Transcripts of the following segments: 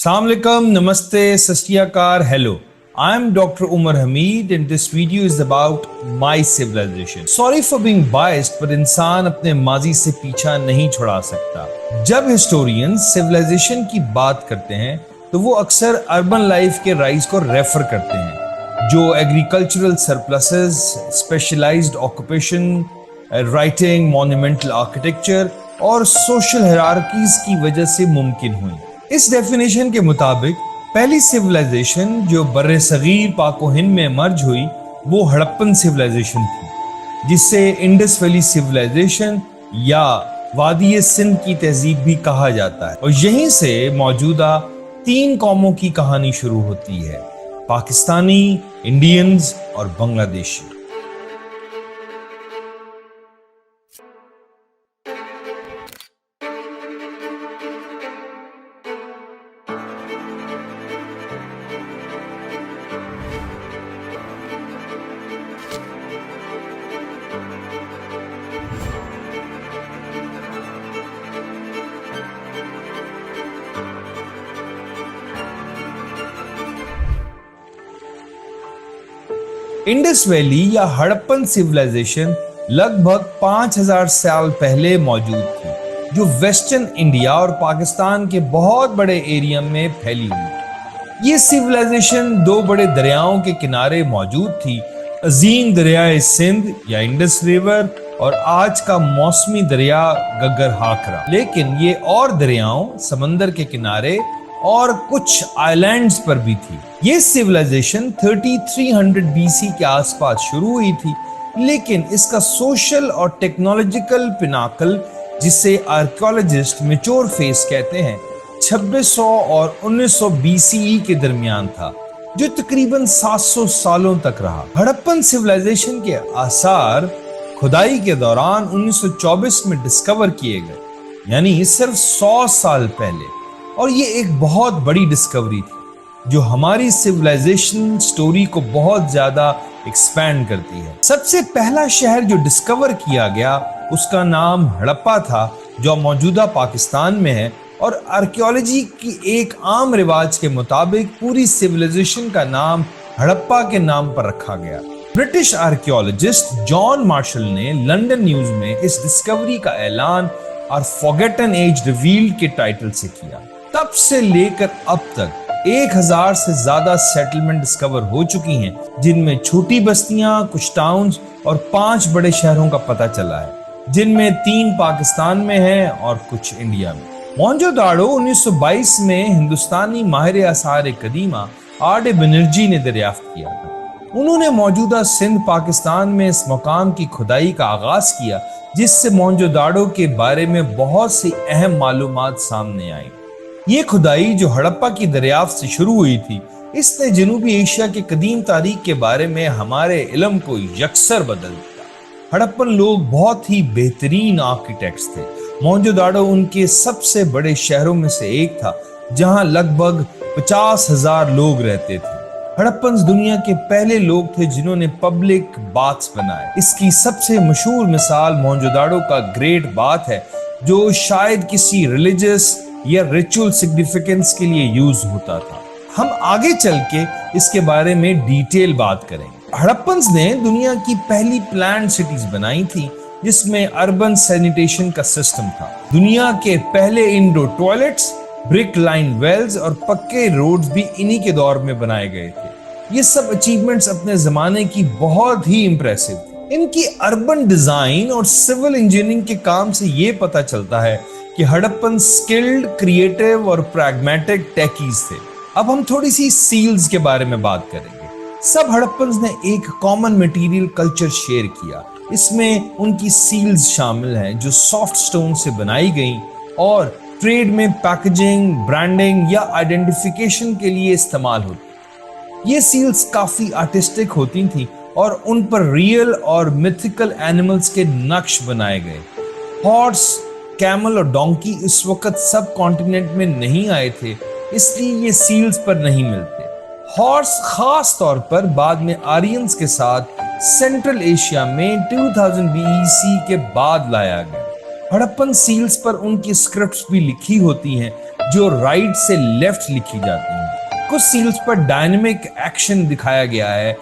Assalamu alaikum, namaste, sastriyakar, hello. I am Dr. Umar Hamid and this video is about my civilization. Sorry for being biased, but इंसान अपने माजी से पीछा नहीं छुड़ा सकता. जब historians civilization की बात करते हैं तो वो अक्सर urban life के rise को रेफर करते हैं जो agricultural surpluses, specialized occupation, writing, monumental architecture और social hierarchies की वजह से मुमकिन हुई. इस डेफिनेशन के मुताबिक पहली सिविलाइजेशन जो बर्रे सगीर पाको हिंद में मर्ज हुई वो हड़प्पन सिविलाइजेशन थी, जिससे इंडस वैली सिविलाइजेशन या वादी सिंध की तहजीब भी कहा जाता है. और यहीं से मौजूदा 3 कौमों की कहानी शुरू होती है: पाकिस्तानी, इंडियंस और बांग्लादेशी. इंडस वैली या हड़प्पन सिविलाइजेशन लगभग 5000 साल पहले मौजूद थी, जो वेस्टर्न इंडिया और पाकिस्तान के बहुत बड़े एरिया में फैली हुई. ये सिविलाइजेशन 2 बड़े दरियाओं के किनारे मौजूद थी: अजीम दरियाए सिंध या इंडस रिवर और आज का मौसमी दरिया गग्गर हाकरा. लेकिन ये और दरियाओं समंदर के किनारे और कुछ आइलैंड्स पर भी थी. ये सिविलाइजेशन 3300 BC के आसपास शुरू हुई थी, लेकिन इसका सोशल और टेक्नोलॉजिकल पिनाकल, जिसे आर्कियोलॉजिस्ट मैच्योर फेज कहते हैं, 2600 और 1900 BCE के दरमियान था, जो तकरीबन 700 सालों तक रहा. हड़प्पन सिविलाइजेशन के आसार खुदाई के दौरान 1924 में डिस्कवर किए गए, यानी सिर्फ 100 साल पहले. और ये एक बहुत बड़ी डिस्कवरी थी जो हमारी सिविलाइजेशन स्टोरी को बहुत ज्यादा एक्सपैंड करती है. सबसे पहला शहर जो डिस्कवर किया गया उसका नाम हड़प्पा था, जो मौजूदा पाकिस्तान में है. और आर्कियोलॉजी की एक आम रिवाज के मुताबिक पूरी सिविलाइजेशन का नाम हड़प्पा के नाम पर रखा गया. ब्रिटिश आर्कियोलॉजिस्ट जॉन मार्शल ने लंदन न्यूज में इस डिस्कवरी का ऐलान और फॉरगेटन एज रिवील्ड के टाइटल से किया. तब से लेकर अब तक 1000 से ज्यादा सेटलमेंट डिस्कवर हो चुकी हैं, जिनमें छोटी बस्तियां, कुछ टाउन्स और 5 बड़े शहरों का पता चला है, जिनमें 3 पाकिस्तान में हैं और कुछ इंडिया में. मोहनजोदाड़ो 1922 में हिंदुस्तानी माहिर आसार कदीमा आर.डी. बनर्जी ने दरियाफ्त किया था. उन्होंने मौजूदा सिंध पाकिस्तान में इस मकाम की खुदाई का आगाज किया, जिससे मोहनजोदाड़ो के बारे में बहुत सी अहम मालूमात सामने आई. ये खुदाई जो हड़प्पा की दरियाफ्त से शुरू हुई थी, इसने जनूबी एशिया के कदीम तारीख के बारे में हमारे इल्म को यकसर बदल दिया. हड़प्पन लोग बहुत ही बेहतरीन आर्किटेक्ट्स थे. मोहनजोदाड़ो उनके सबसे बड़े शहरों में से एक था, जहां लगभग 50,000 लोग रहते थे. हड़प्पन्स दुनिया के पहले लोग थे जिन्होंने पब्लिक बाथ्स बनाए. इसकी सबसे मशहूर मिसाल मोहनजोदाड़ो का ग्रेट बाथ है, जो शायद किसी रिलीजियस या रिचुअल सिग्निफिकेंस के लिए यूज होता था. हम आगे चल के इसके बारे में डिटेल बात करेंगे. हड़प्पन्स ने दुनिया की पहली प्लान्ड सिटीज बनाई थी, जिसमें अर्बन सैनिटेशन का सिस्टम था. दुनिया के पहले indoor toilets, brick line wells और पक्के रोड्स भी इन्हीं के दौर में बनाए गए थे. ये सब अचीवमेंट्स अपने जमाने की बहुत ही इंप्रेसिव थी. इनकी अर्बन डिजाइन और सिविल इंजीनियरिंग के काम से ये पता चलता है कि हड़प्पन स्किल्ड, क्रिएटिव और प्रैग्मेटिक टेकीज थे. अब हम थोड़ी सी सील्स के बारे में बात करेंगे. सब हड़प्पन्स ने एक कॉमन मटेरियल कल्चर शेयर किया. इसमें उनकी सील्स शामिल हैं जो सॉफ्ट स्टोन से बनाई गई और ट्रेड में पैकेजिंग, ब्रांडिंग या आइडेंटिफिकेशन के लिए इस्तेमाल होती. ये सील्स काफी आर्टिस्टिक होती थी और उन पर रियल और मिथिकल एनिमल्स के नक्श बनाए गए. हॉर्स, कैमल और डोंकी इस वक्त सब कॉन्टिनेंट में नहीं आए थे, इसलिए ये सील्स पर नहीं मिलते. हॉर्स खास तौर पर बाद में आरियंस के साथ सेंट्रल एशिया में 2000 BC के बाद लाया गया. हड़प्पन सील्स पर उनकी स्क्रिप्ट्स भी लिखी होती हैं, जो राइट से लेफ्ट लिखी जाती हैं। कुछ सील्स पर डायनेमिक एक्शन दिखाया गया है,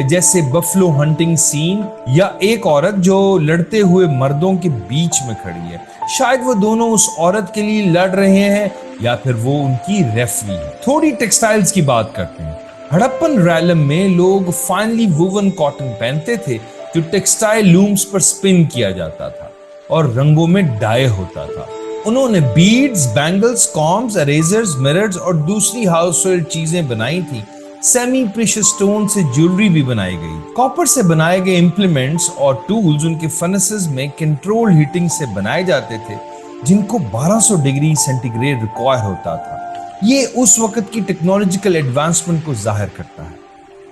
जैसे बफलो हंटिंग सीन या एक औरत जो लड़ते हुए मर्दों के बीच में खड़ी है। शायद वो दोनों उस औरत के लिए लड़ रहे हैं या फिर वो उनकी रेफरी है। थोड़ी टेक्सटाइल्स की बात करते हैं। हड़प्पन रैलम में लोग फाइनली वुवन कॉटन पहनते थे जो टेक्सटाइल लूम्स पर स्पिन किया जाता था और रंगों में डाई होता था। उन्होंने beads, bangles, Coombs, erasers, mirrors और दूसरी हाउस होल्ड चीजें बनाई थी। सेमी प्रीशियस स्टोन से ज्वेलरी भी बनाई गई। कॉपर से बनाए गए इंप्लीमेंट्स और टूल्स उनके फर्नेसेस में कंट्रोल हीटिंग से बनाए जाते थे, जिनको 1200 डिग्री सेंटीग्रेड रिक्वायर होता था। ये उस वक्त की टेक्नोलॉजिकल एडवांसमेंट को जाहिर करता है।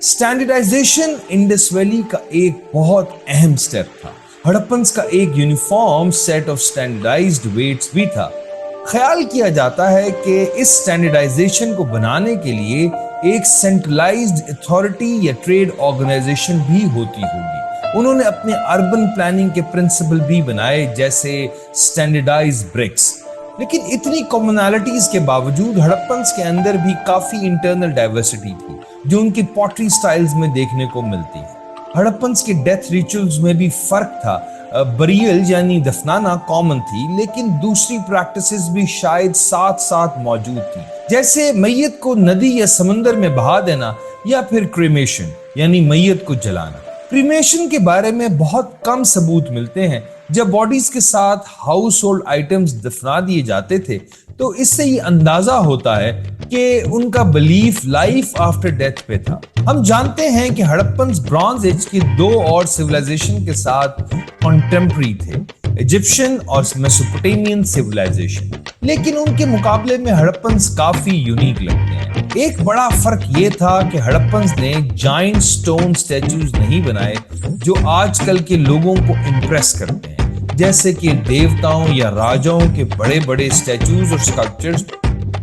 स्टैंडर्डाइजेशन इंडस वैली का एक बहुत अहम स्टेप था। हड़प्पन्स का एक uniform set of standardised weights भी था। ख्याल किया जाता है कि इस स्टैंडर्डाइजेशन को बनाने के लिए एक सेंट्रलाइज्ड अथॉरिटी या ट्रेड ऑर्गेनाइजेशन भी होती होगी। उन्होंने अपने अर्बन प्लानिंग के प्रिंसिपल भी बनाए, जैसे स्टैंडर्डाइज्ड ब्रिक्स। लेकिन इतनी कॉमनैलिटीज के बावजूद हड़प्पन्स के अंदर भी काफी इंटरनल डाइवर्सिटी थी, जो उनकी पॉटरी स्टाइल्स में देखने को मिलती है। हड़प्पन्स के डेथ रिचुअल्स में भी फर्क था। बरियल यानी दफनाना कॉमन थी, लेकिन दूसरी प्रैक्टिसेस भी शायद साथ साथ मौजूद थी, जैसे मैयत को नदी या समंदर में बहा देना या फिर क्रीमेशन यानी मैयत को जलाना। क्रीमेशन के बारे में बहुत कम सबूत मिलते हैं। जब बॉडीज के साथ हाउस होल्ड आइटम्स दफना दिए जाते थे तो इससे ये अंदाजा होता है कि उनका बिलीफ लाइफ आफ्टर डेथ पे था। हम जानते हैं कि हड़प्पन्स ब्रॉन्ज एज के दो और सिविलाइजेशन के साथ कॉन्टेम्पररी थे, इजिप्शियन और मेसोपोटामियन सिविलाइजेशन, लेकिन उनके मुकाबले में हड़प्पन्स काफी यूनिक लगते हैं। एक बड़ा फर्क ये था कि हड़प्पन्स ने जायंट स्टोन स्टैचूज नहीं बनाए जो आजकल के लोगों को इम्प्रेस करते हैं, जैसे कि देवताओं या राजाओं के बड़े बड़े स्टैचूज और स्कल्पचर्स,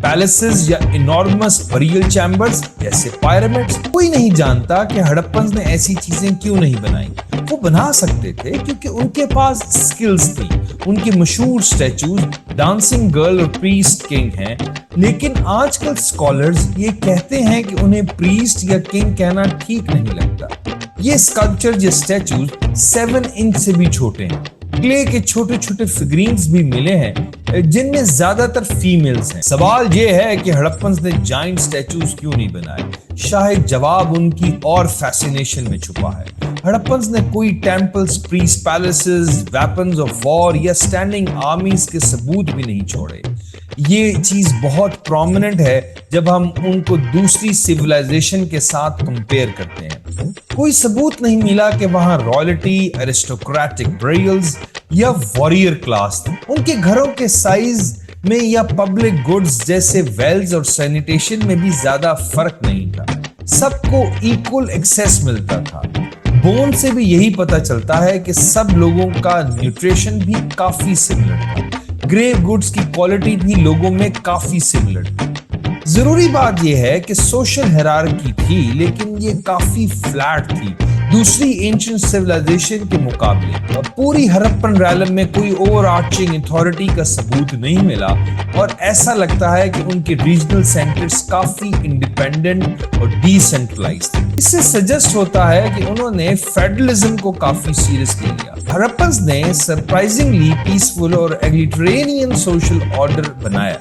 पैलेसेस या इनॉर्मस बरियल चैम्बर्स जैसे पिरामिड्स। कोई नहीं जानता कि हड़प्पन्स ने ऐसी चीजें क्यों नहीं बनाई। वो बना सकते थे क्योंकि उनके पास स्किल्स थी। उनके मशहूर स्टैचूज डांसिंग गर्ल और प्रीस्ट किंग हैं, लेकिन आजकल स्कॉलर्स ये कहते हैं कि उन्हें प्रीस्ट या किंग कहना ठीक नहीं लगता। ये स्कल्पचर या स्टैचूज 7 इंच से भी छोटे हैं। क्ले के छोटे छोटे फिगरीन्स भी मिले हैं जिनमें ज्यादातर फीमेल्स हैं। सवाल यह है कि हड़प्पन्स ने जायंट स्टैचूज क्यों नहीं बनाए। शायद जवाब उनकी और फैसिनेशन में छुपा है। हड़प्पन्स ने कोई temples, priest palaces, weapons of war या स्टैंडिंग आर्मीज के सबूत भी नहीं छोड़े। ये चीज बहुत प्रोमिनेंट है जब हम उनको दूसरी सिविलाइजेशन के साथ कंपेयर करते हैं। कोई सबूत नहीं मिला कि वहां रॉयल्टी, एरिस्टोक्रेटिक बरियल्स या वॉरियर क्लास थे। उनके घरों के साइज में या पब्लिक गुड्स जैसे वेल्स और सैनिटेशन में भी ज्यादा फर्क नहीं था। सबको इक्वल एक्सेस मिलता था। बोन से भी यही पता चलता है कि सब लोगों का न्यूट्रिशन भी काफी सिमिलर था। ग्रेव गुड्स की क्वालिटी भी लोगों में काफी सिमिलर थी। जरूरी बात यह है कि सोशल हायरार्की थी, लेकिन ये काफी फ्लैट थी दूसरी एंशिएंट सिविलाइजेशन के मुकाबले। पूरी हड़प्पन रैलम में कोई ओवरआर्चिंग अथॉरिटी का सबूत नहीं मिला और ऐसा लगता है कि उनके रीजनल सेंटर्स काफी इंडिपेंडेंट और डिसेंट्रलाइज्ड थे। इससे सजेस्ट होता है कि उन्होंने फेडरलिज्म को काफी सीरियसली लिया। हड़प्पन्स ने सरप्राइजिंगली पीसफुल और एग्लिटरेनियन सोशल ऑर्डर बनाया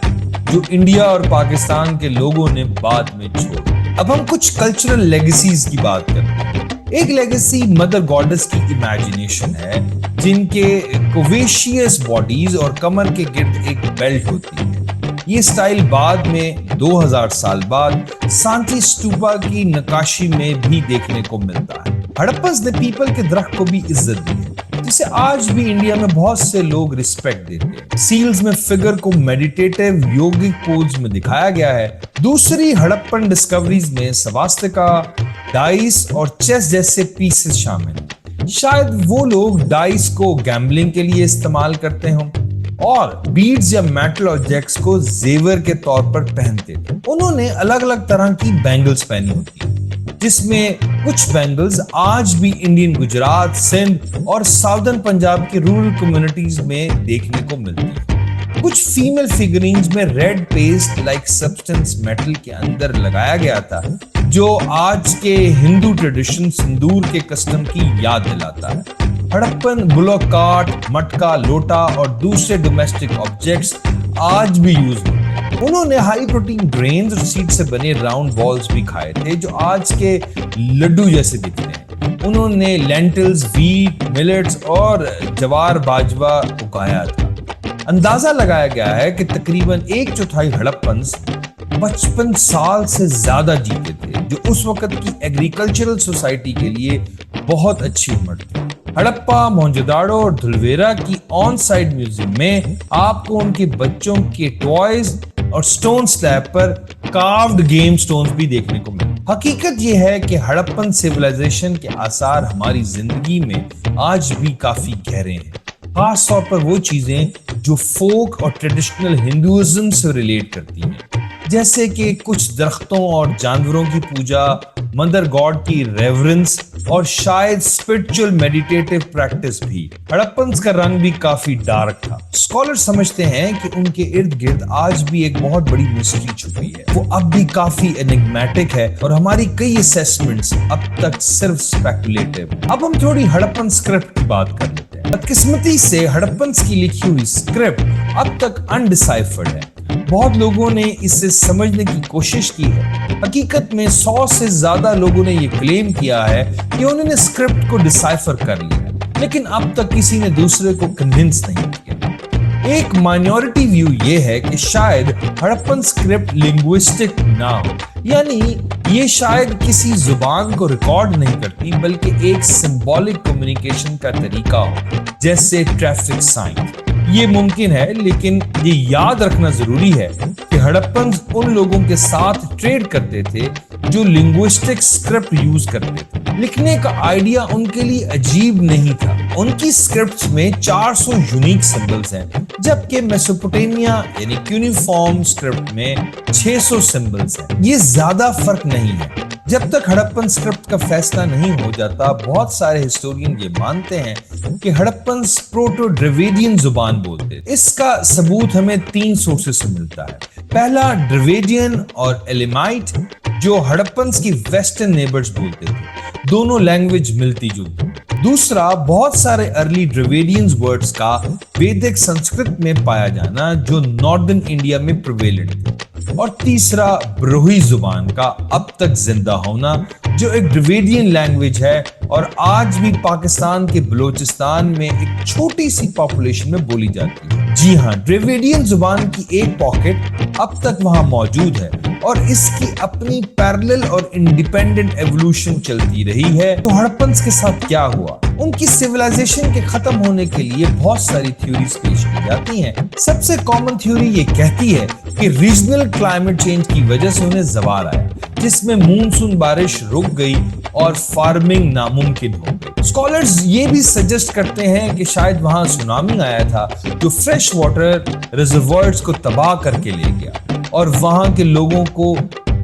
जो इंडिया और पाकिस्तान के लोगों ने बाद में छोड़ा। अब हम कुछ कल्चरल लेगेसीज की बात करते हैं। एक लेगेसी मदर गॉडेस की इमेजिनेशन है, जिनके कोवेशियस बॉडीज और कमर के गिर्द एक बेल्ट होती है। ये स्टाइल बाद में 2000 साल बाद सांची स्तूपा की नक्काशी में भी देखने को मिलता है। हड़प्पन्स ने पीपल के दरख्त को भी इज्जत दी है, जिसे आज भी इंडिया में बहुत से लोग रिस्पेक्ट देते हैं। सील्स में फिगर को मेडिटेटिव योगिक पोज में दिखाया गया है। दूसरी हड़प्पन डिस्कवरीज में स्वास्तिका, डाइस और चेस जैसे पीसेस शामिल हैं। शायद वो लोग डाइस को गैम्बलिंग के लिए इस्तेमाल करते हों और बीड्स या मेटल ऑब्जेक्ट्स को जेवर के तौर पर पहनते थे। उन्होंने अलग अलग तरह की बैंगल्स पहनी होती है, जिसमें कुछ बैंगल्स आज भी इंडियन गुजरात, सिंध और साउदर्न पंजाब के रूरल कम्युनिटीज में देखने को मिलती हैं। کچھ فیمل فگرینز میں red paste like substance metal کے اندر لگایا گیا تھا جو آج کے ہندو ٹریڈیشن سندور کے کسٹم کی یاد دلاتا ہے۔ ہڑپن بلوک کارٹ، مٹکا، لوٹا اور دوسرے ڈومیسٹک آبجیکٹس آج بھی یوز ہوتے ہیں۔ انہوں نے ہائی پروٹین گرینز اور سیڈ سے بنے راؤنڈ بالز بھی کھائے تھے جو آج کے لڈو جیسے دکھتے ہیں۔ انہوں نے لینٹلز، ویٹ، ملٹس اور جوار باجرہ اگایا تھا۔ اندازہ لگایا گیا ہے کہ تقریباً 1/4 ہڑپنز 55 سال سے زیادہ جیتے تھے، جو اس وقت کی ایگریکلچرل سوسائٹی کے لیے بہت اچھی عمر تھی۔ ہڑپا، موہنجودڑو اور دھلویرا کی آن سائٹ میوزیم میں آپ کو ان کے بچوں کے ٹوائز اور سٹون سلیب پر کاروڈ گیم سٹونز بھی دیکھنے کو ملے۔ حقیقت یہ ہے کہ ہڑپن سیولائزیشن کے آثار ہماری زندگی میں آج بھی کافی گہرے ہیں، خاص طور پر وہ چیزیں جو فوک اور ٹریڈیشنل ہندوازم سے ریلیٹ کرتی ہیں، جیسے کہ کچھ درختوں اور جانوروں کی پوجا، مدر گاڈ کی ریورنس اور شاید اسپرچل میڈیٹیٹو پریکٹس بھی۔ ہڑپنز کا رنگ بھی کافی ڈارک تھا۔ اسکالر سمجھتے ہیں کہ ان کے ارد گرد آج بھی ایک بہت بڑی مسٹری چھپی ہے، وہ اب بھی کافی انigmatic ہے اور ہماری کئی اسیسمنٹس اب تک صرف اسپیکولیٹو ہیں۔ اب ہم تھوڑی ہڑپن اسکرپٹ کی بات کر لیتے ہیں۔ بدقسمتی سے ہڑپنز کی لکھی ہوئی اسکرپٹ اب تک انڈیسائفرڈ ہے۔ بہت لوگوں نے اسے سمجھنے کی کوشش کی ہے۔ حقیقت میں 100 سے زیادہ لوگوں نے یہ کلیم کیا ہے کہ انہوں نے اسکرپٹ کو ڈیسائفر کر لیا، لیکن اب تک کسی نے دوسرے کو کنونس نہیں کیا۔ ایک مائنورٹی ویو یہ ہے کہ شاید ہڑپن اسکرپٹ لنگوسٹک نہ ہو، یعنی یہ شاید کسی زبان کو ریکارڈ نہیں کرتی بلکہ ایک سمبولک کمیونیکیشن کا طریقہ ہو، جیسے ٹریفک سائن۔ یہ ممکن ہے، لیکن یہ یاد رکھنا ضروری ہے کہ ہڑپنز ان لوگوں کے ساتھ ٹریڈ کرتے تھے جو لنگوسٹک اسکرپٹ یوز کرتے تھے۔ لکھنے کا آئیڈیا ان کے لیے عجیب نہیں تھا۔ ان کی اسکرپٹس میں 400 یونیک سمبلز ہیں، جبکہ میسوپوٹیمیا یعنی کیونیفارم اسکرپٹ میں 600 سمبلز ہیں۔ یہ زیادہ فرق نہیں ہے۔ جب تک ہڑپن اسکرپٹ کا فیصلہ نہیں ہو جاتا، بہت سارے ہسٹورین یہ مانتے ہیں کہ ہڑپنز پروٹو ڈریویڈین زبان بولتے تھے۔ اس کا ثبوت ہمیں 3 سورسز سے ملتا ہے۔ پہلا ڈریویڈین اور ایلیمائٹ جو ہڑپنز کی ویسٹرن نیبرز بولتے تھے، دونوں لینگویج ملتی جلتی۔ دوسرا، بہت سارے ارلی ڈریویڈینز ورڈز کا ویدک سنسکرت میں پایا جانا جو ناردرن انڈیا میں پریویلنٹ تھے۔ اور تیسرا، بروہی زبان کا اب تک زندہ ہونا جو ایک ڈریویڈین لینگویج ہے اور آج بھی پاکستان کے بلوچستان میں ایک چھوٹی سی پاپولیشن میں بولی جاتی ہے۔ جی ہاں، ڈریویڈین زبان کی ایک پاکٹ اب تک وہاں موجود ہے اور اس کی اپنی پیرلل اور انڈیپینڈنٹ ایوولوشن چلتی رہی ہے۔ تو ہڑپنز کے ساتھ کیا ہوا؟ ان کی سیولائزیشن کے ختم ہونے کے لیے بہت ساری تھیوریز پیش کی جاتی ہیں۔ سب سے کامن تھیوری یہ کہتی ہے کہ ریجنل کلائمیٹ چینج کی وجہ سے انہیں زوال آیا، جس میں مونسون بارش رک گئی اور فارمنگ ناممکن ہو گئی۔ اسکالرز یہ بھی سجیسٹ کرتے ہیں کہ شاید وہاں سونامی آیا تھا جو فریش واٹر ریزروائرز کو تباہ کر کے لے گیا اور وہاں کے لوگوں کو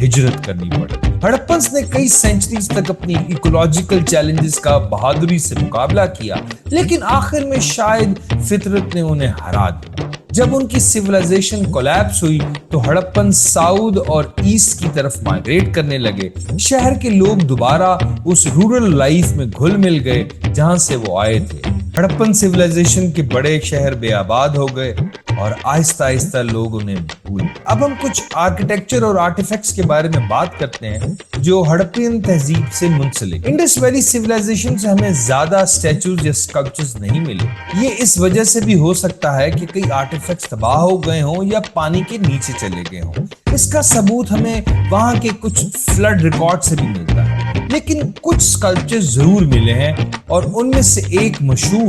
ہجرت کرنی پڑی۔ ہڑپنز نے کئی سینچریز تک اپنی ایکولوجیکل چیلنجز کا بہادری سے مقابلہ کیا، لیکن آخر میں شاید فطرت نے انہیں ہرا دیا۔ جب ان کی سیولائزیشن کولیپس ہوئی تو ہڑپن ساؤتھ اور ایسٹ کی طرف مائگریٹ کرنے لگے۔ شہر کے لوگ دوبارہ اس رورل لائف میں گھل مل گئے جہاں سے وہ آئے تھے۔ ہڑپن سیولائزیشن کے بڑے شہر بے آباد ہو گئے اور آہستہ آہستہ لوگ انہیں بھول۔ اب ہم کچھ آرکیٹیکچر اور آرٹیفیکٹس کے بارے میں بات کرتے ہیں جو ہڑپین تہذیب سے منسلک۔ انڈس ویلی سیولائزیشن سے ہمیں زیادہ اسٹیچوز یا اسکلپچرز نہیں ملے۔ یہ اس وجہ سے بھی ہو سکتا ہے کہ کئی آرٹیفیکٹس تباہ ہو گئے ہوں یا پانی کے نیچے چلے گئے ہوں۔ اس کا ثبوت ہمیں وہاں کے کچھ فلڈ ریکارڈ سے بھی ملتا ہے، لیکن کچھ اسکلپچر ضرور ملے ہیں اور ان میں سے ایک مشہور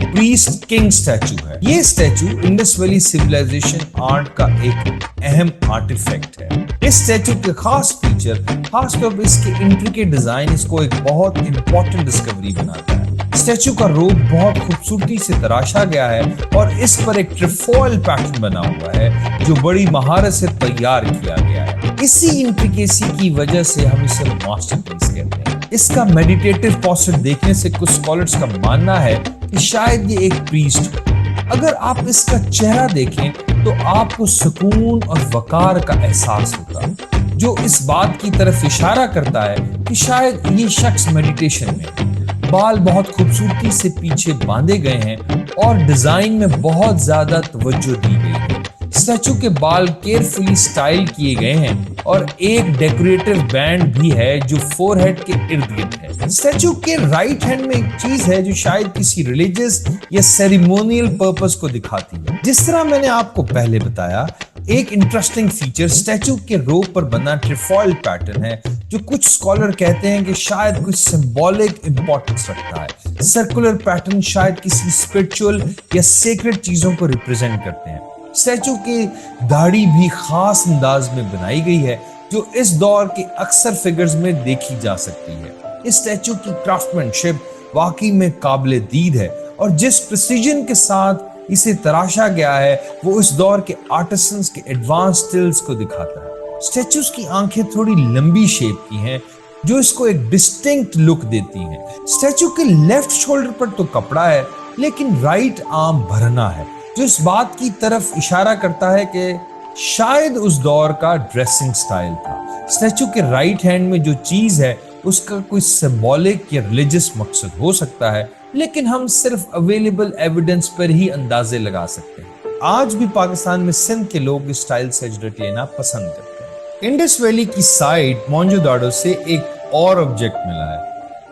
پریسٹ کنگ اسٹیچو ہے۔ یہ statue Indus valley civilisation art کا ایک اہم آرٹیفیکٹ ہے۔ اس اسٹیچو کے خاص فیچر، خاص طور پر اس کے انٹریکیٹ ڈیزائن اس کو ایک بہت امپورٹنٹ ڈسکوری بناتا ہے۔ اسٹیچو کا روپ بہت خوبصورتی سے تراشا گیا ہے اور اس پر ایک ٹریفوئل پیٹرن بنا ہوا ہے جو بڑی مہارت سے تیار کیا گیا ہے۔ اسی انٹریکیسی کی وجہ سے ہم اسے ماسٹر پیس کہتے ہیں۔ اس کا میڈیٹیٹو پوسچر دیکھنے سے کچھ اسکالرز کا ماننا ہے کہ شاید یہ ایک پریسٹ ہو۔ اگر آپ اس کا چہرہ دیکھیں तो आपको सुकून और वकार का एहसास होता, जो इस बात की तरफ इशारा करता है कि शायद ये शख्स मेडिटेशन में है। बाल बहुत खूबसूरती से पीछे बांधे गए हैं और डिजाइन में बहुत ज्यादा तवज्जो दी गई है। स्टैचू के बाल केयरफुली स्टाइल किए गए हैं और एक डेकोरेटिव बैंड भी है जो फोरहेड के इर्द गिर्द है। स्टैचू के राइट हैंड में एक चीज है जो शायद किसी रिलीजियस या सेरेमोनियल पर्पस को दिखाती है। जिस तरह मैंने आपको पहले बताया, एक इंटरेस्टिंग फीचर स्टैचू के रोप पर बना ट्रिफॉइल पैटर्न है, जो कुछ स्कॉलर कहते हैं कि शायद कुछ सिंबॉलिक इंपॉर्टेंस रखता है। सर्कुलर पैटर्न शायद किसी स्पिरिचुअल या सेक्रेड चीजों को रिप्रेजेंट करते हैं। स्टैचू की दाढ़ी भी खास अंदाज में बनाई गई है, जो इस दौर के अक्सर फिगर्स में देखी जा सकती है। इस स्टैचू की क्राफ्टमैनशिप वाकई में काबिले दीद है और जिस प्रिसीजन के साथ इसे तराशा गया है वो उस दौर के आर्टिसंस के एडवांस स्किल्स को दिखाता है। स्टैचूज की आंखें थोड़ी लंबी शेप की हैं, जो इसको एक डिस्टिंक्ट लुक देती हैं। स्टैचू के लेफ्ट शोल्डर पर तो कपड़ा है, लेकिन राइट आर्म भरना है, जो इस बात की तरफ इशारा करता है कि शायद उस दौर का ड्रेसिंग स्टाइल था। स्टैचू के राइट हैंड में जो चीज है उसका कोई सिंबॉलिक या रिलीजियस मकसद हो सकता है, लेकिन हम सिर्फ अवेलेबल एविडेंस पर ही अंदाजे लगा सकते हैं। आज भी पाकिस्तान में सिंध के लोग इस स्टाइल से हजरत लेना पसंद करते हैं। इंडस वैली की साइड मोहनजोदाड़ो से एक और ऑब्जेक्ट मिला है,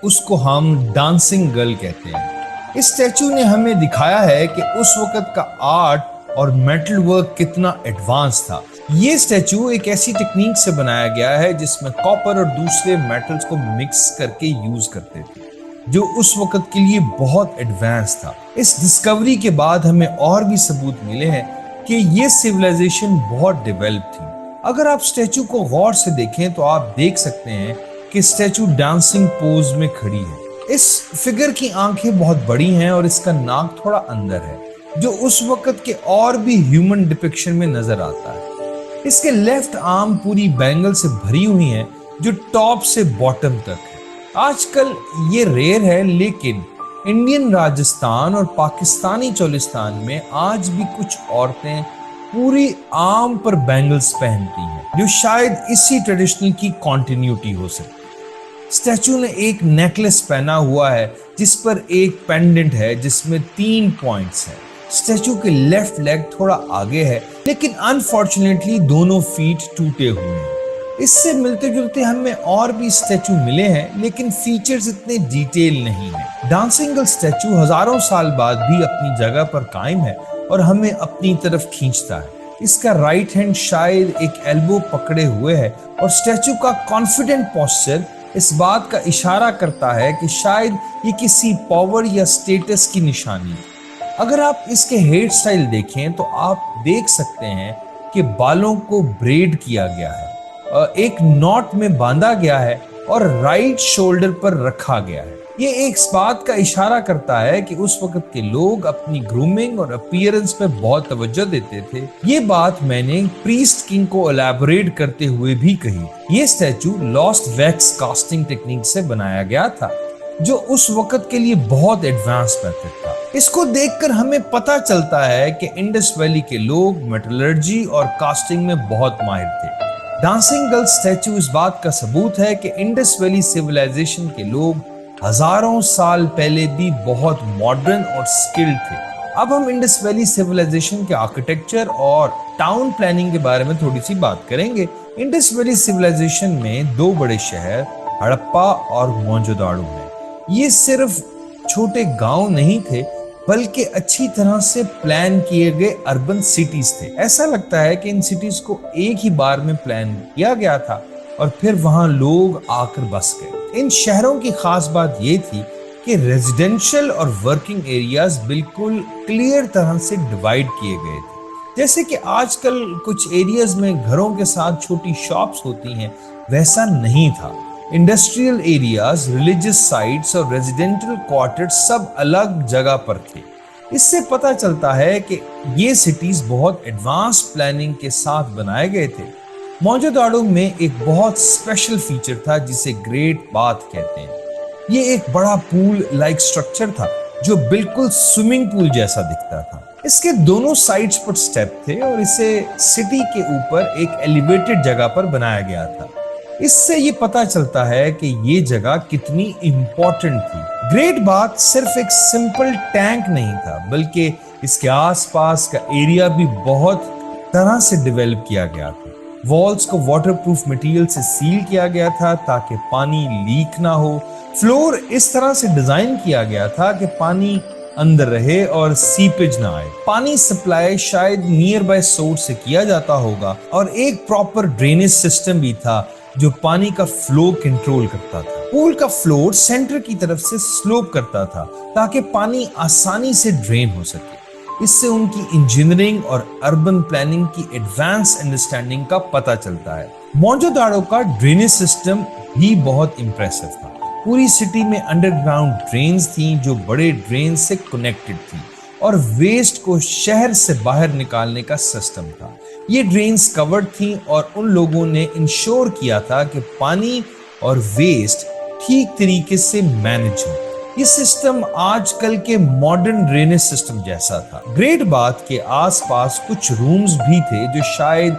उसको हम डांसिंग गर्ल कहते हैं। इस स्टैचू ने हमें दिखाया है कि उस वक्त का आर्ट और मेटल वर्क कितना एडवांस था। ये स्टैचू एक ऐसी टेक्निक से बनाया गया है जिसमें कॉपर और दूसरे मेटल्स को मिक्स करके यूज करते थे, जो उस वक्त के लिए बहुत एडवांस था। इस डिस्कवरी के बाद हमें और भी सबूत मिले हैं कि ये सिविलाइजेशन बहुत डेवलप थी। अगर आप स्टैचू को गौर से देखें तो आप देख सकते हैं कि स्टैचू डांसिंग पोज में खड़ी है। इस फिगर की आंखें बहुत बड़ी हैं और इसका नाक थोड़ा अंदर है, जो उस वक्त के और भी ह्यूमन डिपिक्शन में नजर आता है। इसके लेफ्ट आर्म पूरी बैंगल से भरी हुई है, जो टॉप से बॉटम तक है। आजकल ये रेयर है, लेकिन इंडियन राजस्थान और पाकिस्तानी चोलिस्तान में आज भी कुछ औरतें पूरी आर्म पर बैंगल्स पहनती हैं, जो शायद इसी ट्रेडिशनल की कॉन्टिन्यूटी हो सकती है। स्टैचू ने एक नेकलेस पहना हुआ है जिस पर एक पेंडेंट है जिसमें 3 पॉइंट्स हैं। स्टैचू के लेफ्ट लेग थोड़ा आगे है, लेकिन अनफॉर्चुनेटली दोनों फीट टूटे हुए हैं। इससे मिलते जुलते हमें और भी स्टैचू मिले हैं, लेकिन फीचर्स इतने डिटेल नहीं है। डांसिंग गर्ल स्टैचू हजारों साल बाद भी अपनी जगह पर कायम है और हमें अपनी तरफ खींचता है। इसका राइट हैंड शायद एक एल्बो पकड़े हुए है और स्टैचू का कॉन्फिडेंट पोस्चर इस बात का इशारा करता है कि शायद ये किसी पावर या स्टेटस की निशानी है। अगर आप इसके हेयर स्टाइल देखें तो आप देख सकते हैं कि बालों को ब्रेड किया गया है, एक नॉट में बांधा गया है और राइट शोल्डर पर रखा गया है। ये एक इस बात का इशारा करता है कि उस वक्त के लोग अपनी ग्रूमिंग और अपीयरेंस पे बहुत तवज्जो देते थे। ये बात मैंने प्रीस्ट किंग को एलैबोरेट करते हुए भी कही। ये statue lost wax casting technique से बनाया गया था, जो उस वक्त के लिए बहुत एडवांस मेथड था। इसको देखकर हमें पता चलता है कि इंडस वैली के लोग मेटलर्जी और कास्टिंग में बहुत माहिर थे। डांसिंग गर्ल स्टैचू इस बात का सबूत है कि इंडस वैली सिविलाइजेशन के लोग हजारों साल पहले भी बहुत मॉडर्न और स्किल्ड थे। अब हम इंडस वैली सिविलाइजेशन के आर्किटेक्चर और टाउन प्लानिंग के बारे में थोड़ी सी बात करेंगे। इंडस वैली सिविलाइजेशन में 2 बड़े शहर हड़प्पा और मोहनजोदाड़ो हैं। ये सिर्फ छोटे गांव नहीं थे, बल्कि अच्छी तरह से प्लान किए गए अर्बन सिटीज थे। ऐसा लगता है कि इन सिटीज को एक ही बार में प्लान किया गया था और फिर वहां लोग आकर बस गए। इन शहरों की खास बात यह थी कि रेजिडेंशियल और वर्किंग एरियाज बिल्कुल क्लियर तरह से डिवाइड किए गए थे। जैसे कि आजकल कुछ एरियाज में घरों के साथ छोटी शॉप्स होती हैं, वैसा नहीं था। इंडस्ट्रियल एरियाज, रिलीजियस साइट्स और रेजिडेंशियल क्वार्टर्स सब अलग जगह पर थे। इससे पता चलता है कि ये सिटीज बहुत एडवांस प्लानिंग के साथ बनाए गए थे। मोहनजोदाड़ो में एक बहुत स्पेशल फीचर था जिसे ग्रेट बाथ कहते हैं। ये एक बड़ा पूल लाइक स्ट्रक्चर था जो बिल्कुल स्विमिंग पूल जैसा दिखता था। اس کے دونوں سائڈز پر سٹیپ تھے اور اسے سٹی کے اوپر ایک ایلیویٹڈ جگہ پر بنایا گیا تھا۔ اس سے یہ پتا چلتا ہے کہ یہ جگہ کتنی امپورٹنٹ تھی۔ گریٹ باتھ صرف ایک سمپل ٹینک نہیں تھا، بلکہ اس کے آس پاس کا ایریا بھی بہت طرح سے ڈیولپ کیا گیا تھا۔ والز کو واٹر پروف مٹیریل سے سیل کیا گیا تھا تاکہ پانی لیک نہ ہو۔ فلور اس طرح سے ڈیزائن کیا گیا تھا کہ پانی اندر رہے اور سیپیج نہ آئے۔ پانی سپلائی شاید نیئر بائی سورس سے کیا جاتا ہوگا، اور ایک پراپر ڈرینیج سسٹم بھی تھا جو پانی کا فلو کنٹرول کرتا تھا۔ پول کا فلور سینٹر کی طرف سے سلوپ کرتا تھا تاکہ پانی آسانی سے ڈرین ہو سکے۔ اس سے ان کی انجینئرنگ اور اربن پلاننگ کی ایڈوانس انڈرسٹینڈنگ کا پتہ چلتا ہے۔ موئنجوداڑو کا ڈرینیج سسٹم بھی بہت امپریسو تھا۔ پوری سٹی میں انڈر گراؤنڈ ڈرینز تھیں جو بڑے ڈرین سے کنیکٹڈ تھیں، اور ویسٹ کو شہر سے باہر نکالنے کا سسٹم تھا۔ یہ ڈرینز کورڈ تھیں اور ان لوگوں نے انشور کیا تھا کہ پانی اور ویسٹ ٹھیک طریقے سے مینج ہو۔ یہ سسٹم آج کل کے ماڈرن ڈرینیج سسٹم جیسا تھا۔ گریٹ باتھ کے آس پاس کچھ رومز بھی تھے جو شاید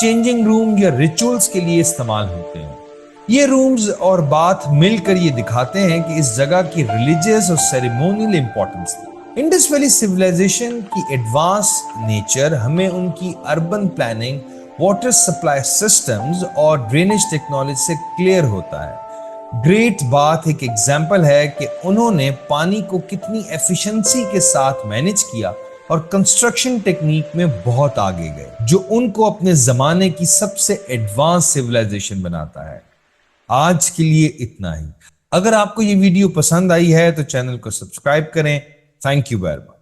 چینجنگ روم یا ریچولز کے لیے استعمال ہوتے ہیں۔ یہ رومز اور باتھ مل کر یہ دکھاتے ہیں کہ اس جگہ کی ریلیجیس اور سیریمونیل امپورٹنس تھی۔ انڈس ویلی سیویلائزیشن کی ایڈوانس نیچر ہمیں ان کی urban planning, water supply systems اور ڈرینیج ٹیکنالوجی سے کلیئر ہوتا ہے۔ گریٹ باتھ ایک ایگزامپل ہے کہ انہوں نے پانی کو کتنی ایفیشنسی کے ساتھ مینج کیا اور کنسٹرکشن ٹیکنیک میں بہت آگے گئے، جو ان کو اپنے زمانے کی سب سے ایڈوانس سیویلائزیشن بناتا ہے۔ آج کے لیے اتنا ہی۔ اگر آپ کو یہ ویڈیو پسند آئی ہے تو چینل کو سبسکرائب کریں۔ Thank you very much.